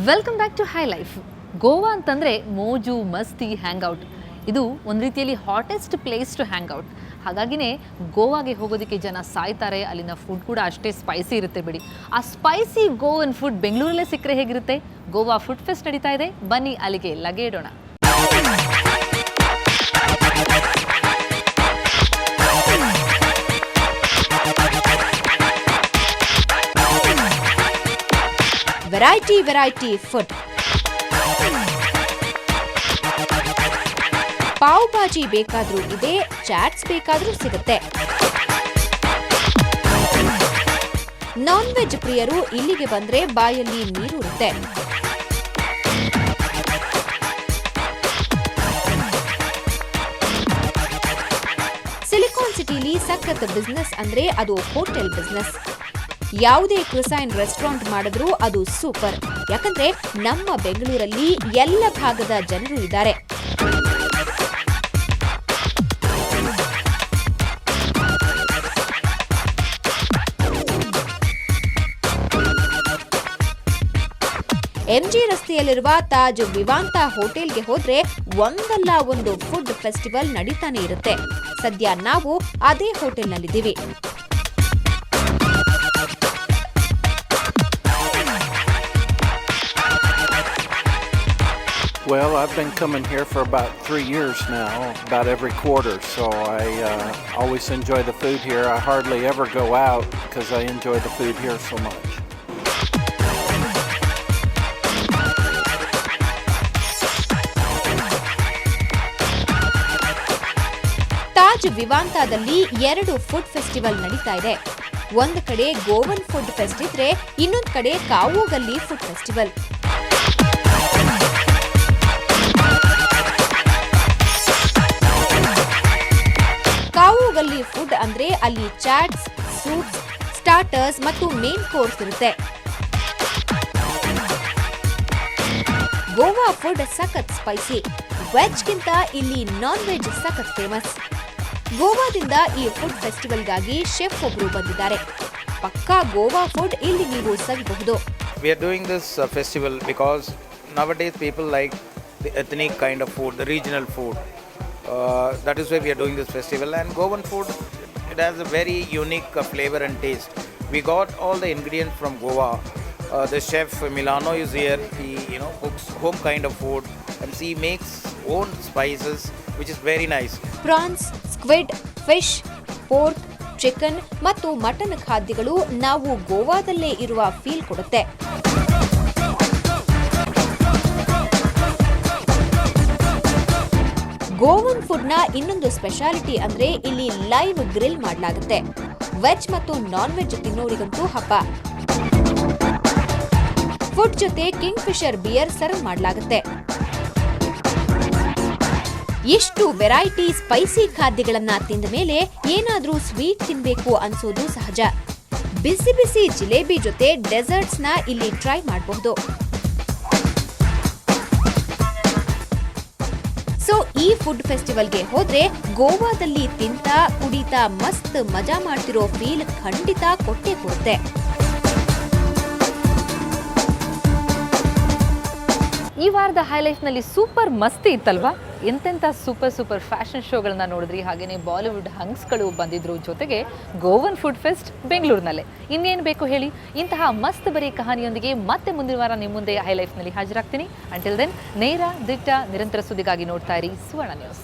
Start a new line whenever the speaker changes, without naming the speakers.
Welcome back to high life. Goa ಅಂತಂದರೆ ಮೋಜು ಮಸ್ತಿ ಹ್ಯಾಂಗ್ಔಟ್. ಇದು ಒಂದು ರೀತಿಯಲ್ಲಿ ಹಾಟೆಸ್ಟ್ ಪ್ಲೇಸ್ ಟು ಹ್ಯಾಂಗ್ಔಟ್. ಹಾಗಾಗಿನೇ ಗೋವಾಗೆ ಹೋಗೋದಕ್ಕೆ ಜನ ಸಾಯ್ತಾರೆ. ಅಲ್ಲಿನ ಫುಡ್ ಕೂಡ ಅಷ್ಟೇ ಸ್ಪೈಸಿ ಇರುತ್ತೆ ಬಿಡಿ. ಆ ಸ್ಪೈಸಿ ಗೋವನ್ ಫುಡ್ ಬೆಂಗಳೂರಲ್ಲೇ ಸಿಕ್ಕರೆ ಹೇಗಿರುತ್ತೆ? ಗೋವಾ ಫುಡ್ ಫೆಸ್ಟ್ ನಡೀತಾ ಇದೆ, ಬನ್ನಿ ಅಲ್ಲಿಗೆ ಲಗೆ ಇಡೋಣ.
Variety food. ಪಾವ್ ಭಾಜಿ ಬೇಕಾದ್ರೂ ಇದೆ, ಚಾಟ್ಸ್ ಬೇಕಾದ್ರೂ ಸಿಗುತ್ತೆ. ನಾನ್ ವೆಜ್ ಪ್ರಿಯರು ಇಲ್ಲಿಗೆ ಬಂದ್ರೆ ಬಾಯಲ್ಲಿ ನೀರೂರುತ್ತೆ. ಸಿಲಿಕಾನ್ ಸಿಟಿಲಿ ಸಖತ್ ಬಿಸ್ನೆಸ್ ಅಂದ್ರೆ ಅದು ಹೋಟೆಲ್ ಬಿಸ್ನೆಸ್. ಯಾವುದೇ ಕ್ರುಸೈನ್ ರೆಸ್ಟೋರೆಂಟ್ ಮಾಡಿದ್ರೂ ಅದು ಸೂಪರ್. ಯಾಕಂದ್ರೆ ನಮ್ಮ ಬೆಂಗಳೂರಲ್ಲಿ ಎಲ್ಲ ಭಾಗದ ಜನರು ಇದ್ದಾರೆ. ಎಂಜಿ ರಸ್ತೆಯಲ್ಲಿರುವ ತಾಜ್ ವಿವಾಂತ ಹೋಟೆಲ್ಗೆ ಹೋದ್ರೆ ಒಂದಲ್ಲ ಒಂದು ಫುಡ್ ಫೆಸ್ಟಿವಲ್ ನಡೀತಾನೆ ಇರುತ್ತೆ. ಸದ್ಯ ನಾವು ಅದೇ ಹೋಟೆಲ್ನಲ್ಲಿದ್ದೀವಿ.
Well, I've been coming here for about 3 years now, about every quarter, so I always enjoy the food here. I hardly ever go out because I enjoy the food here so much.
Taj ವಿವಾಂತದಲ್ಲಿ 2 food festival ನಡೀತಾ ಇದೆ. ಒಂದು ಕಡೆ Govan food fest ಇದ್ರೆ ಇನ್ನೊಂದು ಕಡೆ ಕಾವೋಗಲ್ಲಿ food festival. ಕಾವೋಗಲ್ಲಿ food ಅಂದ್ರೆ ಅಲ್ಲಿ ಚಾಟ್ಸ್, ಸೂಪ್ಸ್, ಸ್ಟಾರ್ಟರ್ಸ್ ಮತ್ತು ಮೇನ್ ಕೋರ್ಸ್ ಇರುತ್ತೆ. ಗೋವಾ ಫುಡ್ ಸಖತ್ ಸ್ಪೈಸಿ. ವೆಜ್ಗಿಂತ ಇಲ್ಲಿ ನಾನ್ ವೆಜ್ ಸಖತ್ ಫೇಮಸ್. ಗೋವಾದಿಂದ ಈ ಫುಡ್ ಫೆಸ್ಟಿವಲ್ಗಾಗಿ ಶೆಫ್ ಒಬ್ರು ಬಂದಿದ್ದಾರೆ. ಪಕ್ಕಾ ಗೋವಾ ಫುಡ್ ಇಲ್ಲಿ ನೀವು ಸವಿಬಹುದು.
We are doing this festival because nowadays people like the ethnic kind of food, the regional food. That is why we are doing this festival. And Goan food, it has a very unique flavor and taste. We got all the ingredients from Goa. The chef Milano is here. He cooks home kind of food and he makes own spices, which is very nice.
Prawns, squid, fish, pork, chicken ಮತ್ತು mutton ಖಾದ್ಯಗಳು ನಾವು ಗೋವಾದಲ್ಲೇ ಇರುವ feel ಕೊಡುತ್ತೆ. Govan ಫುಡ್ನ ಇನ್ನೊಂದು speciality ಅಂದ್ರೆ ಇಲ್ಲಿ live grill ಮಾಡಲಾಗುತ್ತೆ. Veg ಮತ್ತು ನಾನ್ ವೆಜ್ ತಿನ್ನೋರಿಗಂತೂ ಹಬ್ಬ. ಫುಡ್ ಜೊತೆ ಕಿಂಗ್ ಫಿಶರ್ ಬಿಯರ್ ಸರ್ವ್ ಮಾಡಲಾಗುತ್ತೆ. ಎಷ್ಟು ವೆರೈಟಿ ಸ್ಪೈಸಿ ಖಾದ್ಯಗಳನ್ನ ತಿಂದ ಮೇಲೆ ಏನಾದ್ರೂ ಸ್ವೀಟ್ ತಿನ್ಬೇಕು ಅನ್ಸೋದು ಸಹಜ. ಬಿಸಿ ಬಿಸಿ ಜಿಲೇಬಿ ಜೊತೆ ಡೆಸರ್ಟ್ಸ್ ನ ಇಲ್ಲಿ ಟ್ರೈ ಮಾಡಬಹುದು. ಸೊ ಈ ಫುಡ್ ಫೆಸ್ಟಿವಲ್ಗೆ ಹೋದ್ರೆ ಗೋವಾದಲ್ಲಿ ತಿಂತ ಕುಡಿತಾ ಮಸ್ತ್ ಮಜಾ ಮಾಡ್ತಿರೋ ಫೀಲ್ ಖಂಡಿತ ಕೊಟ್ಟೇ ಕೊಡುತ್ತೆ.
ಈ ವಾರದ ಹೈಲೈಫ್ನಲ್ಲಿ ಸೂಪರ್ ಮಸ್ತಿ ಇತ್ತಲ್ವಾ? ಎಂತೆಂಥ ಸೂಪರ್ ಫ್ಯಾಷನ್ ಶೋಗಳನ್ನ ನೋಡಿದ್ರಿ. ಹಾಗೆಯೇ ಬಾಲಿವುಡ್ ಹಂಗ್ಸ್ಗಳು ಬಂದಿದ್ರು. ಜೊತೆಗೆ ಗೋವನ್ ಫುಡ್ ಫೆಸ್ಟ್ ಬೆಂಗಳೂರಿನಲ್ಲೇ. ಇನ್ನೇನು ಬೇಕು ಹೇಳಿ? ಇಂತಹ ಮಸ್ತ್ ಬರೀ ಕಹಾನಿಯೊಂದಿಗೆ ಮತ್ತೆ ಮುಂದಿನ ವಾರ ನಿಮ್ಮ ಮುಂದೆ ಹೈಲೈಫ್ನಲ್ಲಿ ಹಾಜರಾಗ್ತೀನಿ. ಅಂಟಿಲ್ ದೆನ್ ನೇರ ದಿಟ್ಟ ನಿರಂತರ ಸುದ್ದಿಗಾಗಿ ನೋಡ್ತಾ ಇರಿ ಸುವರ್ಣ ನ್ಯೂಸ್.